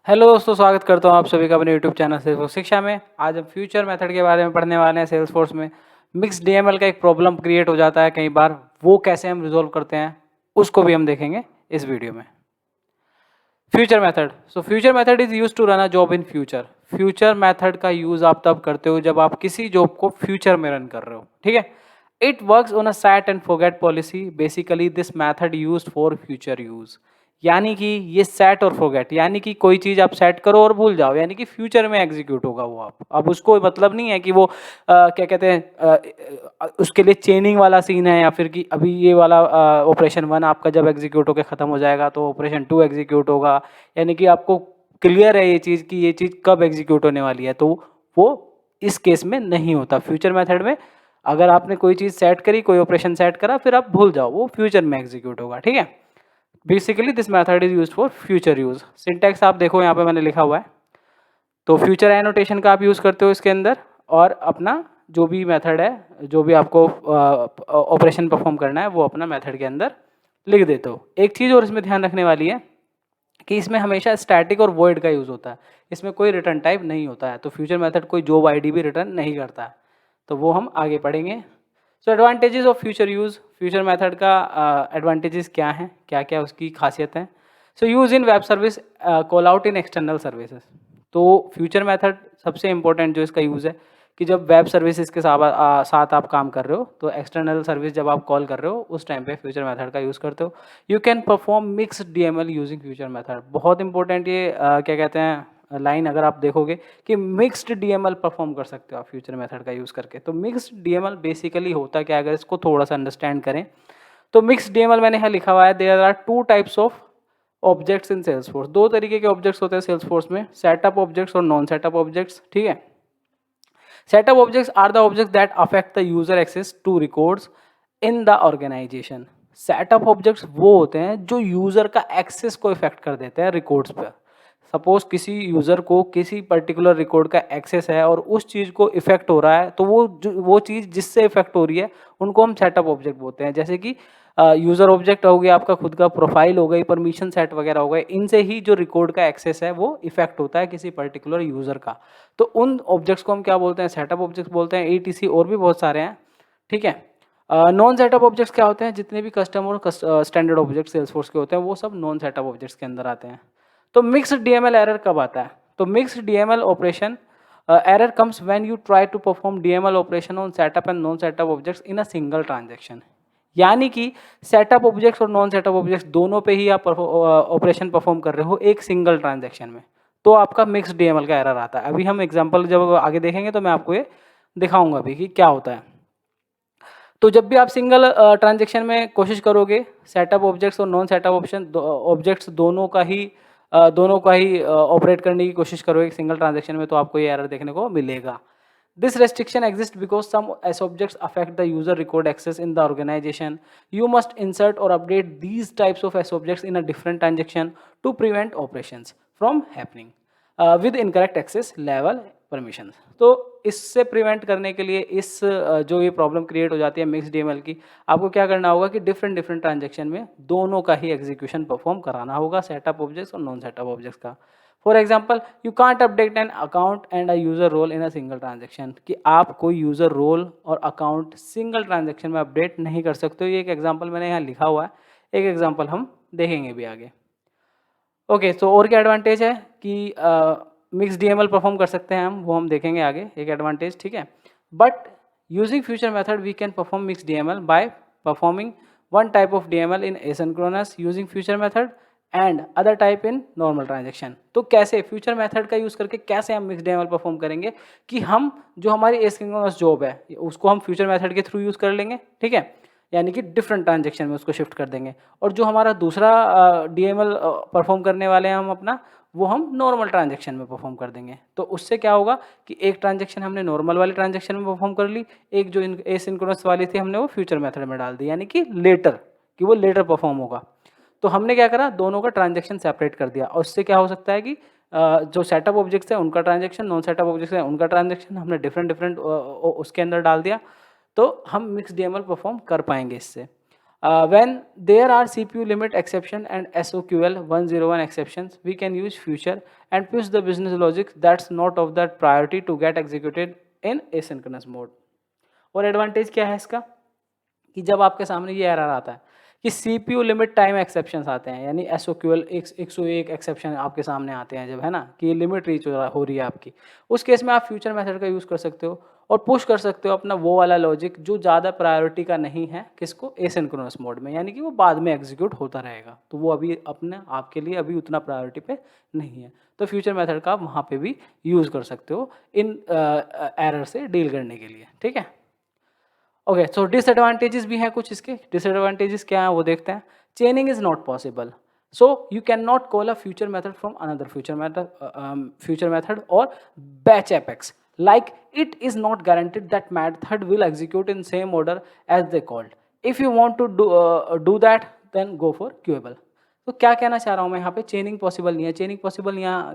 Hello दोस्तों, स्वागत करता हूँ आप सभी का अपने यूट्यूब चैनल सेल्सफोर्स शिक्षा में। आज हम फ्यूचर मेथड के बारे में पढ़ने वाले हैं। सेल्सफोर्स में मिक्स डीएमएल का एक प्रॉब्लम क्रिएट हो जाता है कई बार, वो कैसे हम रिजोल्व करते हैं उसको भी हम देखेंगे इस वीडियो में। Future method. Future method is use to run a job in future. Future method का यूज आप तब करते हो जब आप किसी जॉब को फ्यूचर में रन कर रहे हो, ठीक है। It works on a set and forget policy. Basically this method used for future use. यानी कि ये सेट और फॉरगेट, यानी कि कोई चीज आप सेट करो और भूल जाओ, यानी कि फ्यूचर में एग्जीक्यूट होगा वो। आप अब उसको मतलब नहीं है कि वो क्या कहते हैं, उसके लिए चेनिंग वाला सीन है, या फिर कि अभी ये वाला ऑपरेशन 1 आपका जब एग्जीक्यूट होकर खत्म हो जाएगा तो ऑपरेशन 2 एग्जीक्यूट होगा। यानी कि आपको क्लियर है ये चीज़ कि ये चीज़ कब एग्जीक्यूट होने वाली है, तो वो इस केस में नहीं होता। फ्यूचर मेथड में अगर आपने कोई चीज़ सेट करी, कोई ऑपरेशन सेट करा, फिर आप भूल जाओ, वो फ्यूचर में एग्जीक्यूट होगा, ठीक है। Basically this method is use for future use. Syntax आप देखो यहाँ पे मैंने लिखा हुआ है, तो फ्यूचर एनोटेशन का आप यूज़ करते हो इसके अंदर, और अपना जो भी मेथड है, जो भी आपको ऑपरेशन परफॉर्म करना है, वो अपना मेथड के अंदर लिख देते हो। एक चीज़ और इसमें ध्यान रखने वाली है कि इसमें हमेशा स्टैटिक और वॉइड का यूज़ होता है, इसमें कोई रिटर्न टाइप नहीं होता है। तो फ्यूचर मेथड कोई जॉब आईडी भी रिटर्न नहीं करता है, तो वो हम आगे पढ़ेंगे। Advantages of future use. Future method का एडवांटेजेस क्या हैं, क्या क्या उसकी खासियत है। Use in web service, call out in external services. तो फ्यूचर मेथड सबसे इंपॉर्टेंट जो इसका यूज़ है कि जब वेब सर्विसेज के साथ आप काम कर रहे हो, तो एक्सटर्नल सर्विस जब आप कॉल कर रहे हो उस टाइम पे फ्यूचर मेथड का यूज़ करते हो। You can perform mix DML using future method. बहुत इंपॉर्टेंट ये क्या कहते हैं लाइन, अगर आप देखोगे कि मिक्स्ड डीएमएल परफॉर्म कर सकते हो आप फ्यूचर मेथड का यूज़ करके। तो मिक्स्ड डीएमएल बेसिकली होता क्या, अगर इसको थोड़ा सा अंडरस्टैंड करें तो मिक्स्ड डीएमएल मैंने यहाँ लिखा हुआ है, there are two types of objects in Salesforce. दो तरीके के ऑब्जेक्ट्स होते हैं सेल्सफोर्स में, सेटअप ऑब्जेक्ट्स और नॉन सेटअप ऑब्जेक्ट्स, ठीक है। Setup objects are the objects that affect the user access to records in the organisation. Setup objects वो होते हैं जो यूजर का एक्सेस को इफेक्ट कर देते हैं रिकॉर्ड्स पर। सपोज किसी यूजर को किसी पर्टिकुलर रिकॉर्ड का एक्सेस है और उस चीज को इफेक्ट हो रहा है, तो वो चीज जिससे इफेक्ट हो रही है उनको हम सेटअप ऑब्जेक्ट बोलते हैं। जैसे कि यूजर ऑब्जेक्ट हो गया, आपका खुद का प्रोफाइल हो गई, परमिशन सेट वगैरह हो गए, इनसे ही जो रिकॉर्ड का एक्सेस है वो इफेक्ट होता है किसी पर्टिकुलर यूजर का। तो उन ऑब्जेक्ट्स को हम क्या बोलते हैं, सेटअप ऑब्जेक्ट्स बोलते हैं। ईटीसी और भी बहुत सारे हैं, ठीक है। नॉन सेटअप ऑब्जेक्ट्स क्या होते हैं, जितने भी कस्टमर स्टैंडर्ड ऑब्जेक्ट्स सेल्सफोर्स के होते हैं वो सब नॉन सेटअप ऑब्जेक्ट्स के अंदर आते हैं। तो मिक्स्ड डीएमएल एरर कब आता है, तो mixed DML operation error comes when you try to perform DML operation on setup and non setup objects in a single transaction. यानी कि सेटअप ऑब्जेक्ट्स और नॉन सेटअप ऑब्जेक्ट्स दोनों पे ही आप ऑपरेशन परफॉर्म कर रहे हो एक सिंगल ट्रांजैक्शन में, तो आपका मिक्स डीएमएल का एरर आता है। अभी हम एग्जांपल जब आगे देखेंगे तो मैं आपको ये दिखाऊंगा अभी कि क्या होता है। तो जब भी आप सिंगल ट्रांजैक्शन में कोशिश करोगे, सेटअप ऑब्जेक्ट्स और नॉन सेटअप ऑप्शन ऑब्जेक्ट्स दोनों का ही ऑपरेट करने की कोशिश करोगे सिंगल ट्रांजैक्शन में, तो आपको ये एरर देखने को मिलेगा। This restriction exists because some S objects affect the user record access in the organization. You must insert or update these types of S objects in a different transaction to prevent operations from happening with incorrect access level permissions. तो इससे prevent करने के लिए जो ये problem create हो जाती है मिक्स डीएमएल की, आपको क्या करना होगा कि डिफरेंट ट्रांजेक्शन में दोनों का ही एग्जीक्यूशन परफॉर्म कराना होगा, सेटअप ऑब्जेक्ट्स और नॉन सेटअप ऑब्जेक्ट्स का। For example, you can't update an account and a user role in a single transaction, कि आप कोई यूजर रोल और अकाउंट सिंगल ट्रांजेक्शन में अपडेट नहीं कर सकते हो। ये एक एग्जाम्पल मैंने यहाँ लिखा हुआ है, एक एग्जाम्पल हम देखेंगे भी आगे। ओके, तो और क्या एडवांटेज है कि मिक्स डीएमएल परफॉर्म कर सकते हैं हम, वो हम देखेंगे आगे एक एडवांटेज, ठीक है। But using future method we can perform mix DML by performing one type of DML in asynchronous using future method and other type in normal transaction. तो कैसे फ्यूचर मेथड का यूज़ करके कैसे हम मिक्स डीएमएल परफॉर्म करेंगे कि हम जो हमारी एसिंक्रोनस जॉब है उसको हम फ्यूचर मेथड के थ्रू यूज़ कर लेंगे, ठीक है। यानी कि डिफरेंट ट्रांजेक्शन में उसको शिफ्ट कर देंगे, और जो हमारा दूसरा डीएमएल परफॉर्म करने वाले हैं हम अपना, वो हम नॉर्मल ट्रांजेक्शन में परफॉर्म कर देंगे। तो उससे क्या होगा कि एक ट्रांजेक्शन हमने नॉर्मल वाले ट्रांजेक्शन में परफॉर्म कर ली, एक जो एसिंक्रोनस वाली थी हमने वो फ्यूचर मेथड में डाल दी, यानी कि लेटर, कि वो लेटर परफॉर्म होगा। तो हमने क्या करा, दोनों का ट्रांजेक्शन सेपरेट कर दिया, और उससे क्या हो सकता है कि जो सेटअप ऑब्जेक्ट्स है उनका ट्रांजेक्शन, नॉन सेटअप ऑब्जेक्ट्स है उनका ट्रांजेक्शन हमने डिफरेंट उसके अंदर डाल दिया, तो हम मिक्स डीएमएल परफॉर्म कर पाएंगे इससे। When there are CPU limit exception and SOQL 101 exceptions, we can use future and push the business logic that's not of that priority to get executed in asynchronous mode. और advantage क्या है इसका कि जब आपके सामने ये एरर आता है कि CPU लिमिट टाइम एक्सेप्शंस आते हैं, यानी SOQL 101 एक्सेप्शन आपके सामने आते हैं जब, है ना, कि लिमिट रीच हो रही है आपकी, उस केस में आप फ्यूचर मेथड का यूज़ कर सकते हो और पुश कर सकते हो अपना वो वाला लॉजिक जो ज़्यादा प्रायोरिटी का नहीं है, किसको, एसिंक्रोनस मोड में, यानी कि वो बाद में एग्जीक्यूट होता रहेगा, तो वो अभी अपने आपके लिए अभी उतना प्रायोरिटी पे नहीं है, तो फ्यूचर मेथड का आप वहाँ पे भी यूज़ कर सकते हो इन एरर से डील करने के लिए, ठीक है। ओके, सो डिसएडवांटेजेस भी हैं कुछ इसके। डिसएडवांटेजेस क्या है वो देखते हैं। Chaining is not possible, so you can not call a future method from another future method और batch apex, like it is not guaranteed that method will execute in same order as they called. If you want to do that, then go for queuable. तो क्या कहना चाह रहा हूँ मैं यहाँ पे, चेनिंग पॉसिबल नहीं है। चेनिंग पॉसिबल यहाँ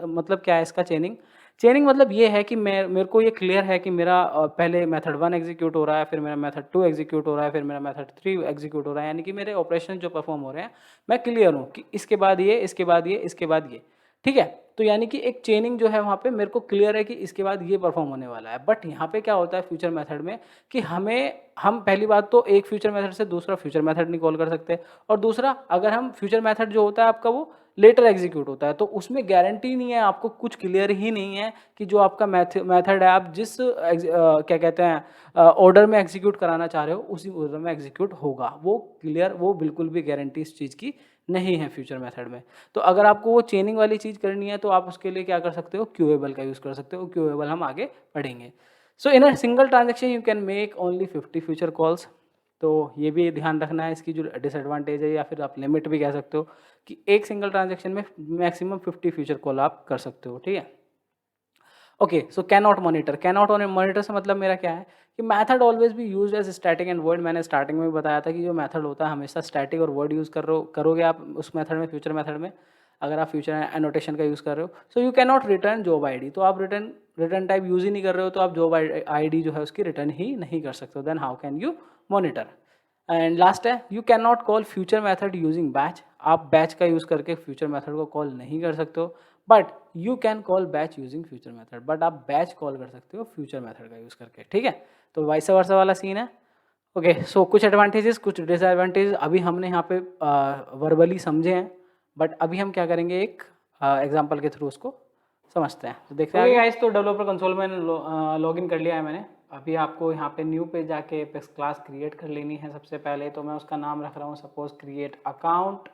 मतलब क्या है इसका, चेनिंग मतलब ये है कि मेरे को ये क्लियर है कि मेरा पहले मेथड 1 एग्जीक्यूट हो रहा है, फिर मेरा मेथड 2 एग्जीक्यूट हो रहा है, फिर मेरा मेथड 3 एग्जीक्यूट हो रहा है, यानी कि मेरे ऑपरेशन जो परफॉर्म हो रहे हैं मैं क्लियर हूँ कि इसके बाद ये, इसके बाद ये, इसके बाद ये, ठीक है। तो यानी कि एक चेनिंग जो है वहाँ पे मेरे को क्लियर है कि इसके बाद ये परफॉर्म होने वाला है। बट यहाँ पे क्या होता है फ्यूचर मेथड में कि हम पहली बात तो एक फ्यूचर मेथड से दूसरा फ्यूचर मेथड नहीं कॉल कर सकते, और दूसरा अगर हम फ्यूचर मेथड जो होता है आपका वो लेटर एग्जीक्यूट होता है, तो उसमें गारंटी नहीं है, आपको कुछ क्लियर ही नहीं है कि जो आपका मेथड है आप जिस क्या कहते हैं ऑर्डर में एग्जीक्यूट कराना चाह रहे हो उसी ऑर्डर में एग्जीक्यूट होगा, वो क्लियर, वो बिल्कुल भी गारंटी इस चीज़ की नहीं है फ्यूचर मेथड में। तो अगर आपको वो चेनिंग वाली चीज़ करनी है तो आप उसके लिए क्या कर सकते हो, क्यूएबल का यूज़ कर सकते हो। क्यूएबल हम आगे पढ़ेंगे। So in a single transaction you can make only 50 future calls. तो ये भी ध्यान रखना है, इसकी जो डिसएडवांटेज है या फिर आप लिमिट भी कह सकते हो कि एक सिंगल ट्रांजेक्शन में मैक्सिमम 50 फ्यूचर कॉल आप कर सकते हो, ठीक है। Okay, so cannot monitor. Cannot monitor से मतलब मेरा क्या है कि मैथड ऑलवेज भी use as static and word. मैंने स्टार्टिंग में भी बताया था कि जो मैथड होता है हमेशा स्टैटिक और वर्ड यूज़ करोगे आप उस मेथड में, फ्यूचर मेथड में, अगर आप फ्यूचर एनोटेशन का यूज़ कर रहे हो। सो you can not return job ID, तो आप रिटर्न टाइप यूज़ ही नहीं कर रहे हो, तो आप जॉब आईडी जो है उसकी रिटर्न ही नहीं कर सकते हो। Then how can you monitor. And last है, you can not call future method using batch. आप बैच का यूज़ करके फ्यूचर मेथड को कॉल नहीं कर सकते हो, but you can call batch using future method. But आप बैच कॉल कर सकते हो फ्यूचर मेथड का यूज़ करके, ठीक है। तो वाइस वर्सा वाला सीन है। ओके, सो कुछ एडवांटेजेस, कुछ डिसएडवांटेजेस अभी हमने यहाँ पे वर्बली समझे हैं, बट अभी हम क्या करेंगे, एक एग्जांपल के थ्रू उसको समझते हैं। तो देखते हैं गाइस, तो डेवलपर कंसोल में लॉग इन कर लिया है मैंने। अभी आपको यहाँ पे न्यू पे जाके एपेक्स क्लास क्रिएट कर लेनी है सबसे पहले। तो मैं उसका नाम रख रहा हूँ सपोज क्रिएट अकाउंट,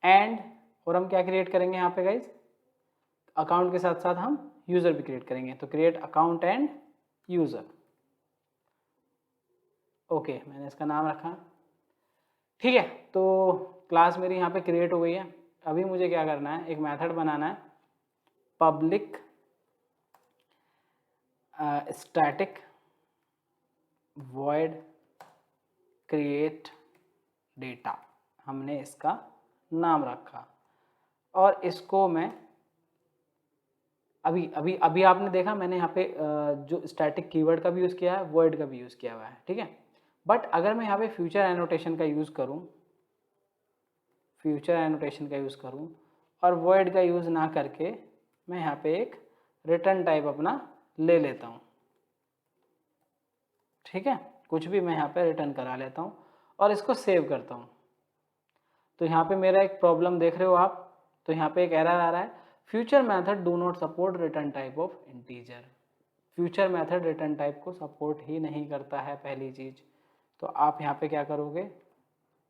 एंड, और हम क्या क्रिएट करेंगे यहाँ पे गाइस, अकाउंट के साथ साथ हम यूज़र भी क्रिएट करेंगे। तो create account end user. Okay, मैंने इसका नाम रखा, ठीक है। तो क्लास मेरी यहाँ पे क्रिएट हो गई है। अभी मुझे क्या करना है, एक मेथड बनाना है, public static void create data, हमने इसका नाम रखा। और इसको मैं अभी आपने देखा मैंने यहाँ पे जो स्टैटिक कीवर्ड का भी यूज़ किया है, वर्ड का भी यूज़ किया हुआ है, ठीक है। बट अगर मैं यहाँ पे फ्यूचर एनोटेशन का यूज़ करूँ, और वर्ड का यूज़ ना करके मैं यहाँ पे एक रिटर्न टाइप अपना ले लेता हूँ, ठीक है। कुछ भी मैं यहाँ पे रिटर्न करा लेता हूँ और इसको सेव करता हूँ। तो यहाँ पे मेरा एक प्रॉब्लम देख रहे हो आप, तो यहाँ पे एक एरर आ रहा है, future method do not support return type of integer. Future method return type को सपोर्ट ही नहीं करता है, पहली चीज़। तो आप यहाँ पे क्या करोगे,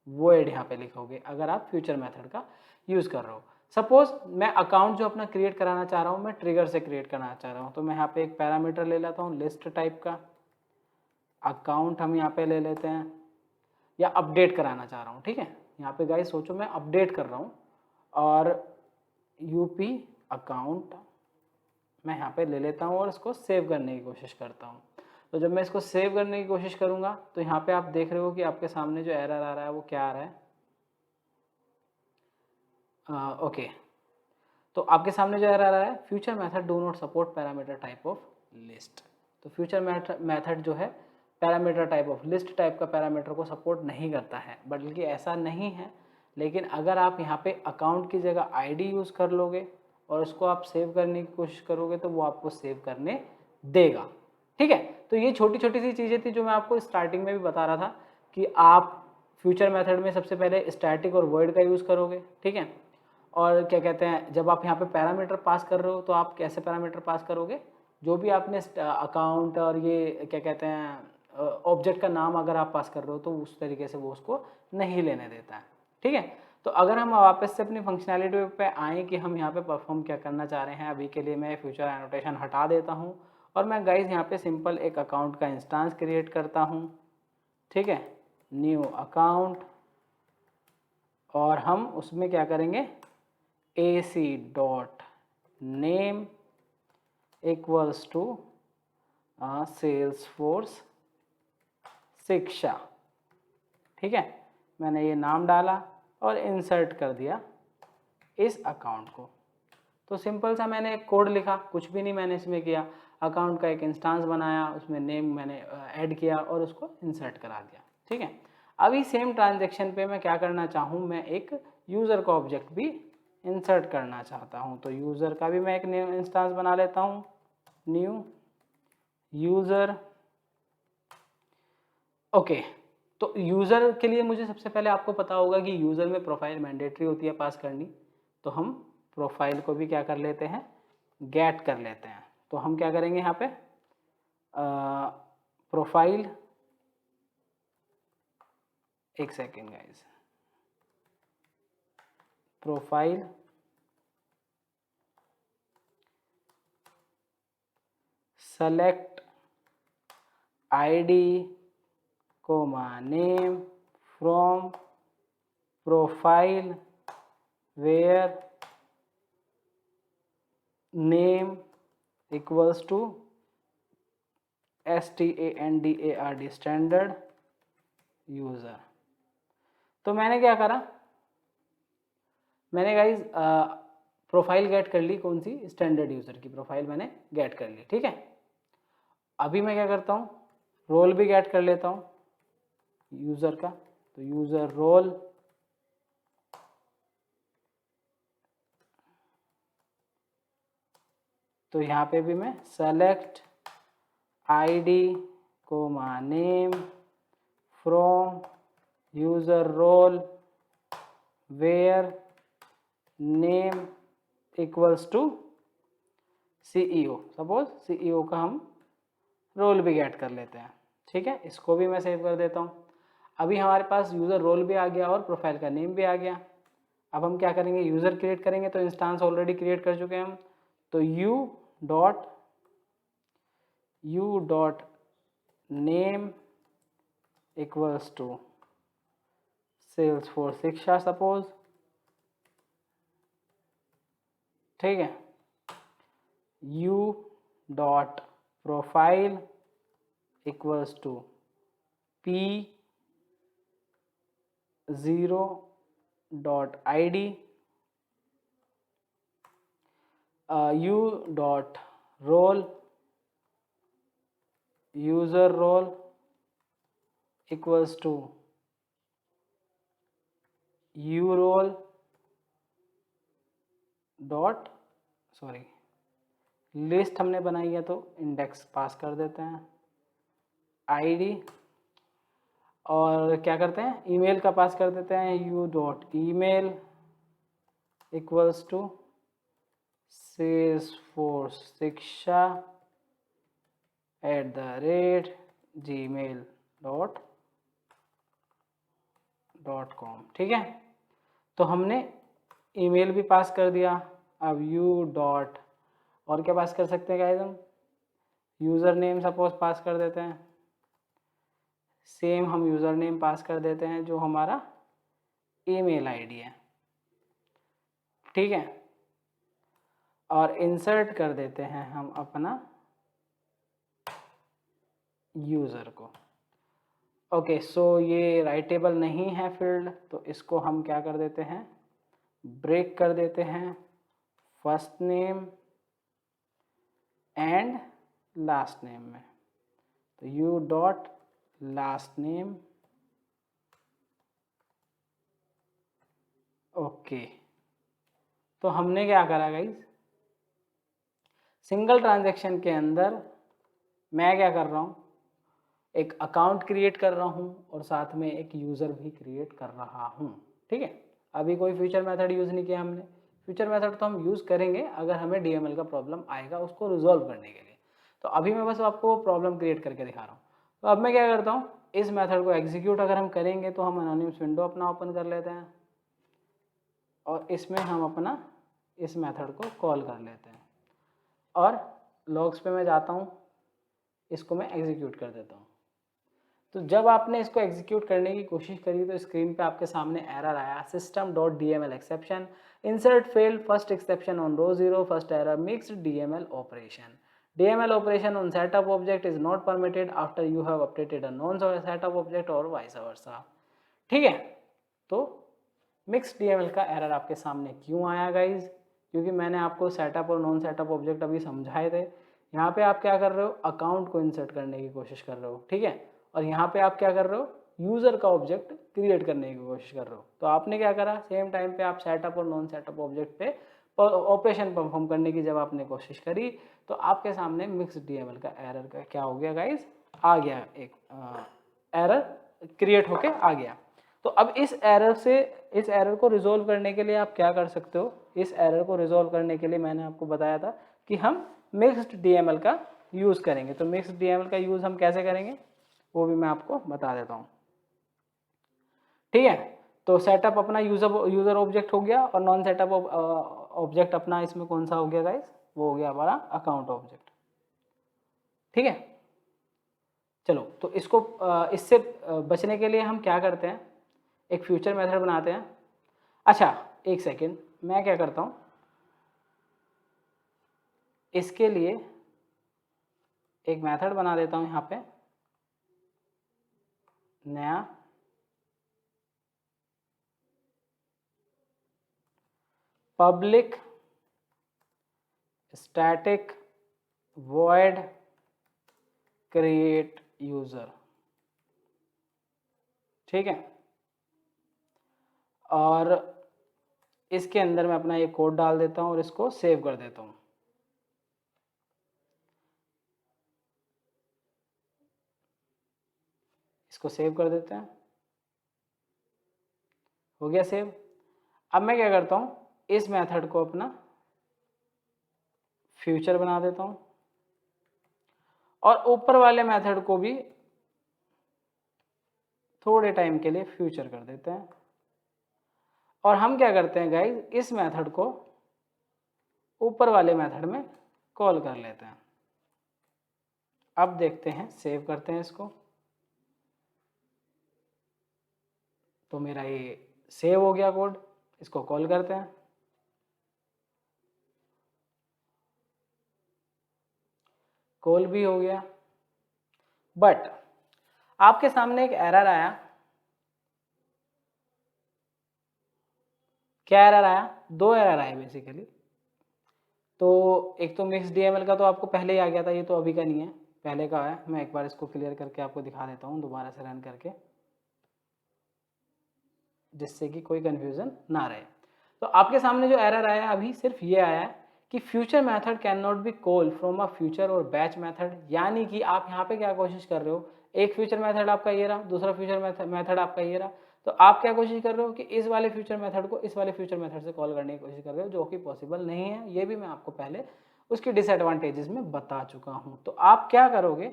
वॉइड यहाँ पे लिखोगे अगर आप फ्यूचर मेथड का यूज़ कर रहे हो। सपोज मैं अकाउंट जो अपना क्रिएट कराना चाह रहा हूँ, मैं ट्रिगर से क्रिएट करना चाह रहा हूँ, तो मैं यहाँ पे एक पैरामीटर ले लेता हूँ लिस्ट टाइप का, अकाउंट हम यहाँ पे ले लेते हैं, या अपडेट कराना चाह रहा हूँ, ठीक है। यहाँ पे गाइस सोचो मैं अपडेट कर रहा हूँ, और यूपी अकाउंट मैं यहाँ पे ले लेता हूँ और इसको सेव करने की कोशिश करता हूँ। तो जब मैं इसको सेव करने की कोशिश करूँगा तो यहाँ पे आप देख रहे हो कि आपके सामने जो एरर आ रहा है वो क्या आ रहा है, ओके। तो आपके सामने जो एरर आ रहा है, future method do not support parameter type of list. तो फ्यूचर मेथड जो है parameter type of list type का पैरामीटर को सपोर्ट नहीं करता है, बल्कि ऐसा नहीं है। लेकिन अगर आप यहाँ पे अकाउंट की जगह आईडी यूज़ कर लोगे और उसको आप सेव करने की कोशिश करोगे तो वो आपको सेव करने देगा। ठीक है, तो ये छोटी छोटी सी चीज़ें थी जो मैं आपको स्टार्टिंग में भी बता रहा था कि आप फ्यूचर मेथड में सबसे पहले स्टैटिक और वॉइड का यूज़ करोगे। ठीक है, और क्या कहते हैं, जब आप यहाँ पे पैरामीटर पास कर रहे हो तो आप कैसे पैरामीटर पास करोगे, जो भी आपने अकाउंट और ये क्या कहते हैं ऑब्जेक्ट का नाम अगर आप पास कर रहे हो तो उस तरीके से वो उसको नहीं लेने देता है। ठीक है, तो अगर हम वापस से अपनी फंक्शनैलिटी पे आएँ कि हम यहाँ पे परफॉर्म क्या करना चाह रहे हैं, अभी के लिए मैं फ्यूचर एनोटेशन हटा देता हूँ और मैं गाइज यहाँ पे सिंपल एक अकाउंट का इंस्टेंस क्रिएट करता हूँ। ठीक है, न्यू अकाउंट, और हम उसमें क्या करेंगे, AC dot name equals to Salesforce Shiksha. ठीक है, मैंने ये नाम डाला और इंसर्ट कर दिया इस अकाउंट को। तो सिंपल सा मैंने एक कोड लिखा, कुछ भी नहीं मैंने इसमें किया, अकाउंट का एक इंस्टेंस बनाया, उसमें नेम मैंने ऐड किया और उसको इंसर्ट करा दिया। ठीक है, अभी सेम ट्रांजैक्शन पे मैं क्या करना चाहूँ, मैं एक यूज़र का ऑब्जेक्ट भी इंसर्ट करना चाहता हूँ। तो यूज़र का भी मैं एक न्यू इंस्टेंस बना लेता हूँ, न्यू यूज़र। ओके, तो यूज़र के लिए मुझे सबसे पहले आपको पता होगा कि यूज़र में प्रोफाइल मैंडेटरी होती है पास करनी। तो हम प्रोफाइल को भी क्या कर लेते हैं, गेट कर लेते हैं। तो हम क्या करेंगे यहाँ पे, प्रोफाइल, एक second guys, profile select ID comma name from profile where name equals to STANDARD standard user. तो मैंने क्या करा, मैंने गाइज प्रोफाइल गेट कर ली, कौन सी, स्टैंडर्ड यूज़र की प्रोफाइल मैंने गेट कर ली। ठीक है, अभी मैं क्या करता हूँ, रोल भी गेट कर लेता हूँ यूज़र का। तो यूज़र रोल, तो यहाँ पे भी मैं select ID comma name from user role where name equals to CEO। Suppose CEO का हम रोल भी गेट कर लेते हैं। ठीक है, इसको भी मैं सेव कर देता हूँ। अभी हमारे पास यूज़र रोल भी आ गया और प्रोफाइल का नेम भी आ गया। अब हम क्या करेंगे, यूज़र क्रिएट करेंगे। तो इंस्टेंस ऑलरेडी क्रिएट कर चुके हैं हम। तो U dot name equals to Salesforce Shiksha suppose. ठीक है, U dot profile equals to P0.id, U dot role user role equals to U role dot, sorry list हमने बनाई है तो इंडेक्स पास कर देते हैं, आईडी, और क्या करते हैं, ईमेल का पास कर देते हैं, U dot email equals to Salesforce Shiksha @gmail.com। ठीक है, तो हमने ईमेल भी पास कर दिया। अब यू डॉट, और क्या पास कर सकते हैं गाइस, हम यूज़र नेम सपोज पास कर देते हैं। सेम हम यूज़र नेम पास कर देते हैं जो हमारा ईमेल आईडी है। ठीक है, और इंसर्ट कर देते हैं हम अपना यूज़र को। ओके, सो ये राइटेबल नहीं है फील्ड, तो इसको हम क्या कर देते हैं, ब्रेक कर देते हैं first name and last name में। तो U dot last name, okay. तो हमने क्या करा गाइस, सिंगल ट्रांजैक्शन के अंदर मैं क्या कर रहा हूँ, एक अकाउंट क्रिएट कर रहा हूँ और साथ में एक यूज़र भी क्रिएट कर रहा हूँ, ठीक है। अभी कोई फ्यूचर मेथड यूज़ नहीं किया हमने। फ्यूचर मेथड तो हम यूज़ करेंगे अगर हमें डीएमएल का प्रॉब्लम आएगा उसको रिजॉल्व करने के लिए। तो अभी मैं बस आपको प्रॉब्लम क्रिएट करके दिखा रहा हूँ। तो अब मैं क्या करता हूँ, इस मेथड को एग्जीक्यूट अगर हम करेंगे तो हम एनोनिमस विंडो अपना ओपन कर लेते हैं और इसमें हम अपना इस मेथड को कॉल कर लेते हैं और लॉग्स पे मैं जाता हूँ, इसको मैं एग्जीक्यूट कर देता हूँ। तो जब आपने इसको एग्जीक्यूट करने की कोशिश करी तो स्क्रीन पे आपके सामने एरर आया, system dot D M L exception, insert failed first exception on row 0, first error, mixed DML ऑपरेशन, DML operation on setup object is not permitted after you have updated a non setup object और vice versa, ठीक है। तो mix DML का error आपके सामने क्यों आया गाइज, क्योंकि मैंने आपको सेटअप और नॉन सेटअप ऑब्जेक्ट अभी समझाए थे। यहाँ पे आप क्या कर रहे हो, अकाउंट को इंसर्ट करने की कोशिश कर रहे हो, ठीक है, और यहाँ पे आप क्या कर रहे हो, यूज़र का ऑब्जेक्ट क्रिएट करने की कोशिश कर रहे हो। तो आपने क्या करा, सेम टाइम पे आप सेटअप और नॉन सेटअप ऑब्जेक्ट पे ऑपरेशन परफॉर्म करने की जब आपने कोशिश करी तो आपके सामने मिक्स DML का एरर का क्या हो गया गाइज, आ गया, एक एरर क्रिएट होके आ गया। तो अब इस एरर को रिजोल्व करने के लिए आप क्या कर सकते हो, इस एरर को रिजोल्व करने के लिए मैंने आपको बताया था कि हम मिक्स्ड DML का यूज़ करेंगे। तो मिक्स्ड DML का यूज़ हम कैसे करेंगे वो भी मैं आपको बता देता हूँ, ठीक है। तो सेटअप अपना यूज़र ऑब्जेक्ट हो गया और नॉन सेटअप ऑब्जेक्ट अपना इसमें कौन सा हो गया गाइस, वो हो गया हमारा अकाउंट ऑब्जेक्ट, ठीक है। चलो तो इसको इससे बचने के लिए हम क्या करते हैं, एक फ्यूचर मेथड बनाते हैं। अच्छा एक सेकेंड, मैं क्या करता हूँ, इसके लिए एक मेथड बना देता हूँ यहाँ पे, नया public static void create user, ठीक है। और इसके अंदर मैं अपना ये कोड डाल देता हूँ और इसको सेव कर देता हूँ। इसको सेव कर देते हैं, हो गया सेव। अब मैं क्या करता हूँ, इस मेथड को अपना फ्यूचर बना देता हूँ और ऊपर वाले मेथड को भी थोड़े टाइम के लिए फ्यूचर कर देते हैं। और हम क्या करते हैं गाइज, इस मेथड को ऊपर वाले मेथड में कॉल कर लेते हैं। अब देखते हैं, सेव करते हैं इसको, तो मेरा ये सेव हो गया कोड। इसको कॉल करते हैं, कॉल भी हो गया, बट आपके सामने एक एरर आया। क्या एरर आया, दो एरर आए बेसिकली। तो एक तो मिक्स DML का तो आपको पहले ही आ गया था, ये तो अभी का नहीं है, पहले का है। मैं एक बार इसको क्लियर करके आपको दिखा देता हूँ दोबारा से रन करके, जिससे कि कोई कंफ्यूजन ना रहे। तो आपके सामने जो एरर आया अभी सिर्फ ये आया है कि future method can not be call from a future और बैच मेथड। यानी कि आप यहाँ पे क्या कोशिश कर रहे हो, एक फ्यूचर मेथड आपका ये रहा, दूसरा फ्यूचर मेथड आपका ये रहा। तो आप क्या कोशिश कर रहे हो कि इस वाले फ्यूचर मेथड को इस वाले फ्यूचर मेथड से कॉल करने की कोशिश कर रहे हो, जो कि पॉसिबल नहीं है। ये भी मैं आपको पहले उसकी डिसएडवांटेजेस में बता चुका हूँ। तो आप क्या करोगे,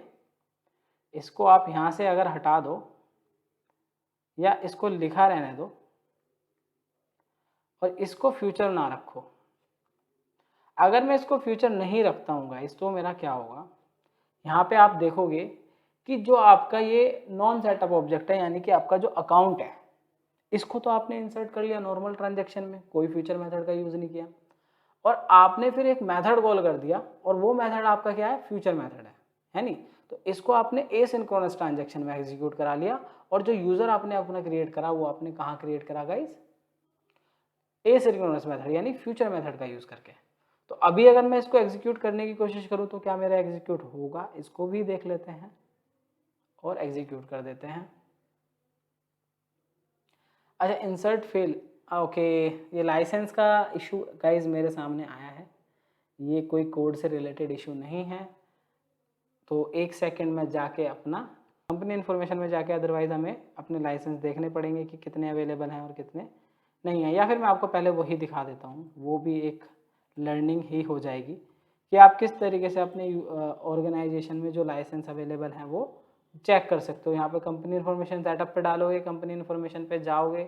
इसको आप यहाँ से अगर हटा दो या इसको लिखा रहने दो और इसको फ्यूचर ना रखो। अगर मैं इसको फ्यूचर नहीं रखता हूँ गाइस तो मेरा क्या होगा, यहाँ पे आप देखोगे कि जो आपका ये नॉन सेटअप ऑब्जेक्ट है, यानी कि आपका जो अकाउंट है, इसको तो आपने इंसर्ट कर लिया नॉर्मल ट्रांजैक्शन में, कोई फ्यूचर मेथड का यूज़ नहीं किया, और आपने फिर एक मेथड कॉल कर दिया और वो मेथड आपका क्या है, फ्यूचर मेथड है नहीं। तो इसको आपने एसिंक्रोनस ट्रांजैक्शन में एग्जीक्यूट करा लिया और जो यूज़र आपने अपना क्रिएट करा वो आपने कहाँ क्रिएट करा गाइस, एसिंक्रोनस मेथड यानी फ्यूचर मेथड का यूज़ करके। तो अभी अगर मैं इसको एग्जीक्यूट करने की कोशिश करूँ तो क्या मेरा एग्जीक्यूट होगा, इसको भी देख लेते हैं। और एग्जीक्यूट कर देते हैं। अच्छा, इंसर्ट फेल, ओके, ये लाइसेंस का इशू गाइज मेरे सामने आया है, ये कोई कोड से रिलेटेड इशू नहीं है। तो एक सेकंड में जाके अपना कंपनी इन्फॉर्मेशन में जाके, अदरवाइज़ हमें अपने लाइसेंस देखने पड़ेंगे कि कितने अवेलेबल हैं और कितने नहीं हैं, या फिर मैं आपको पहले वही दिखा देता हूँ, वो भी एक लर्निंग ही हो जाएगी कि आप किस तरीके से अपने ऑर्गेनाइजेशन में जो लाइसेंस अवेलेबल हैं वो चेक कर सकते हो। यहाँ पे कंपनी इन्फॉर्मेशन सेटअप पे डालोगे, कंपनी इन्फॉर्मेशन पे जाओगे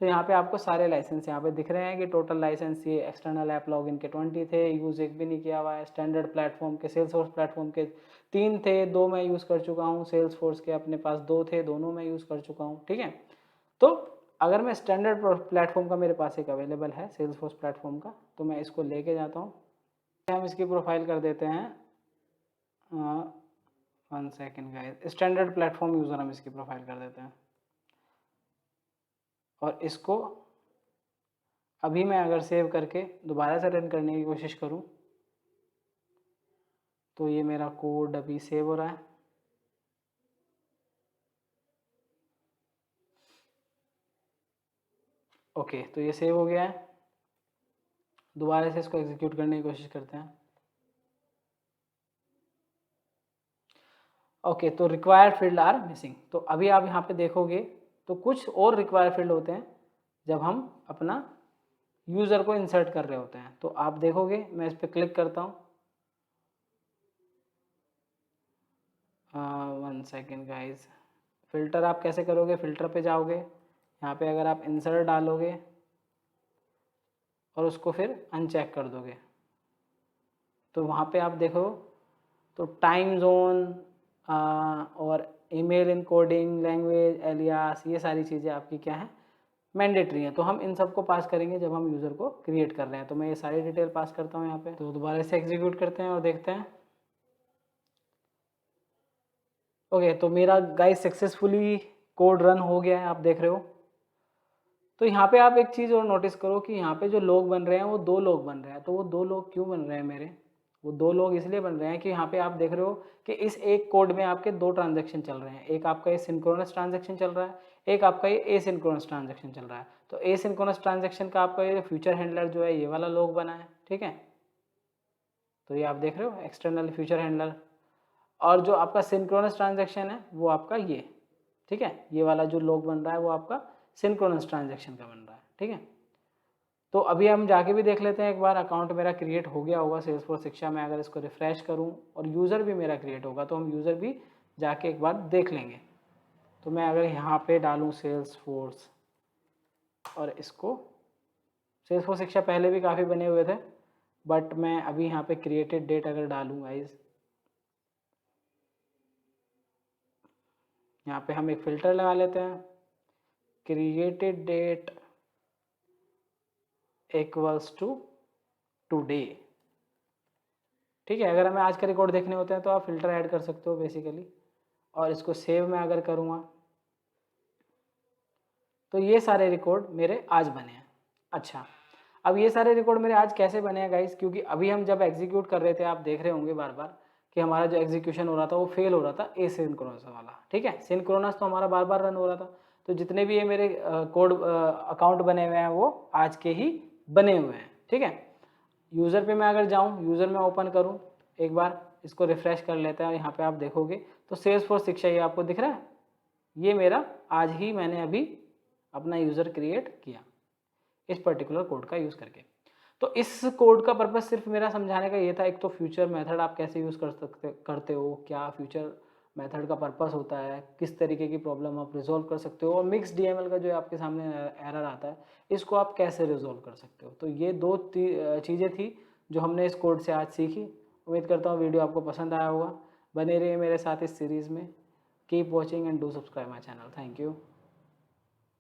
तो यहाँ पे आपको सारे लाइसेंस यहाँ पे दिख रहे हैं कि टोटल लाइसेंस ये एक्सटर्नल ऐप लॉगिन के 20 थे, यूज़ एक भी नहीं किया हुआ है। स्टैंडर्ड प्लेटफॉर्म के, सेल्सफोर्स प्लेटफॉर्म के 3 थे, 2 मैं यूज़ कर चुका हूँ। सेल्सफोर्स के अपने पास 2 थे, दोनों मैं यूज़ कर चुका हूँ, ठीक है। तो अगर मैं स्टैंडर्ड प्लेटफॉर्म का मेरे पास एक अवेलेबल है सेल्सफोर्स प्लेटफॉर्म का, तो मैं इसको लेके जाता हूँ। हम इसकी प्रोफाइल कर देते हैं 1 second guys, standard platform user हम इसकी प्रोफाइल कर देते हैं। और इसको अभी मैं अगर सेव करके दोबारा से रन करने की कोशिश करूं तो ये मेरा कोड अभी सेव हो रहा है। ओके, तो ये सेव हो गया है। दोबारा से इसको एग्जीक्यूट करने की कोशिश करते हैं। ओके, तो रिक्वायर्ड फील्ड आर मिसिंग। तो अभी आप यहाँ पे देखोगे तो कुछ और रिक्वायर्ड फील्ड होते हैं जब हम अपना यूज़र को इंसर्ट कर रहे होते हैं। तो आप देखोगे, मैं इस पर क्लिक करता हूँ। 1 सेकेंड गाइज, फ़िल्टर आप कैसे करोगे, फ़िल्टर पे जाओगे, यहाँ पे अगर आप इंसर्ट डालोगे और उसको फिर अनचेक कर दोगे तो वहाँ पे आप देखो तो टाइम जोन और ईमेल इनकोडिंग, लैंग्वेज, एलियास, ये सारी चीज़ें आपकी क्या हैं, मैंडेटरी हैं। तो हम इन सब को पास करेंगे जब हम यूज़र को क्रिएट कर रहे हैं। तो मैं ये सारी डिटेल पास करता हूँ यहाँ पे। तो दोबारा से एग्जीक्यूट करते हैं और देखते हैं। ओके, तो मेरा गाइस सक्सेसफुली कोड रन हो गया है, आप देख रहे हो। तो यहाँ पे आप एक चीज़ और नोटिस करो कि यहाँ पे जो लोग बन रहे हैं वो 2 लोग बन रहे हैं। तो वो 2 लोग क्यों बन रहे हैं मेरे? वो 2 लोग इसलिए बन रहे हैं कि यहाँ पे आप देख रहे हो कि इस एक कोड में आपके 2 ट्रांजैक्शन चल रहे हैं। एक आपका ये सिंक्रोनस ट्रांजैक्शन चल रहा है, एक आपका ये एसिंक्रोनस ट्रांजैक्शन चल रहा है। तो एसिंक्रोनस ट्रांजैक्शन का आपका ये फ्यूचर हैंडलर जो है ये वाला लोग बना है, ठीक है। तो ये आप देख रहे हो एक्सटर्नल फ्यूचर हैंडलर। और जो आपका सिंक्रोनस ट्रांजैक्शन है वो आपका ये, ठीक है, ये वाला जो लॉग बन रहा है वो आपका सिंक्रोनस ट्रांजैक्शन का बन रहा है, ठीक है। तो अभी हम जाके भी देख लेते हैं एक बार, अकाउंट मेरा क्रिएट हो गया होगा सेल्सफोर्स शिक्षा में। अगर इसको रिफ्रेश करूं और यूज़र भी मेरा क्रिएट होगा तो हम यूज़र भी जाके एक बार देख लेंगे। तो मैं अगर यहाँ पे डालूँ सेल्सफोर्स और इसको, सेल्सफोर्स शिक्षा पहले भी काफ़ी बने हुए थे, बट मैं अभी यहाँ पे क्रिएटेड डेट अगर डालूँ गाइज, यहाँ पे हम एक फ़िल्टर लगा लेते हैं, created date equals to today, ठीक है। अगर हमें आज का रिकॉर्ड देखने होते हैं तो आप फ़िल्टर ऐड कर सकते हो बेसिकली। और इसको सेव मैं अगर करूँगा तो ये सारे रिकॉर्ड मेरे आज बने हैं। अच्छा, अब ये सारे रिकॉर्ड मेरे आज कैसे बने हैं गाइस? क्योंकि अभी हम जब एग्जीक्यूट कर रहे थे आप देख रहे होंगे बार बार कि हमारा जो एग्जीक्यूशन हो रहा था वो फेल हो रहा था एसिंक्रोनस वाला, ठीक है। सिंक्रोनस तो हमारा बार बार रन हो रहा था। तो जितने भी ये मेरे कोड अकाउंट बने हुए हैं वो आज के ही बने हुए हैं, ठीक है। यूज़र पे मैं अगर जाऊँ, यूज़र में ओपन करूँ एक बार, इसको रिफ्रेश कर लेते हैं और यहाँ पे आप देखोगे तो सेल्सफोर्स शिक्षा ये आपको दिख रहा है, ये मेरा आज ही मैंने अभी अपना यूज़र क्रिएट किया इस पर्टिकुलर कोड का यूज़ करके। तो इस कोड का पर्पस सिर्फ मेरा समझाने का ये था, एक तो फ्यूचर मेथड आप कैसे यूज़ करते हो, क्या फ्यूचर मेथड का पर्पस होता है, किस तरीके की प्रॉब्लम आप रिजॉल्व कर सकते हो, और मिक्स डीएमएल का जो आपके सामने एरर आता है इसको आप कैसे रिजॉल्व कर सकते हो। तो ये 2 चीज़ें थी जो हमने इस कोड से आज सीखी। उम्मीद करता हूँ वीडियो आपको पसंद आया होगा। बने रहिए मेरे साथ इस सीरीज़ में। Keep watching and do subscribe my channel. Thank you.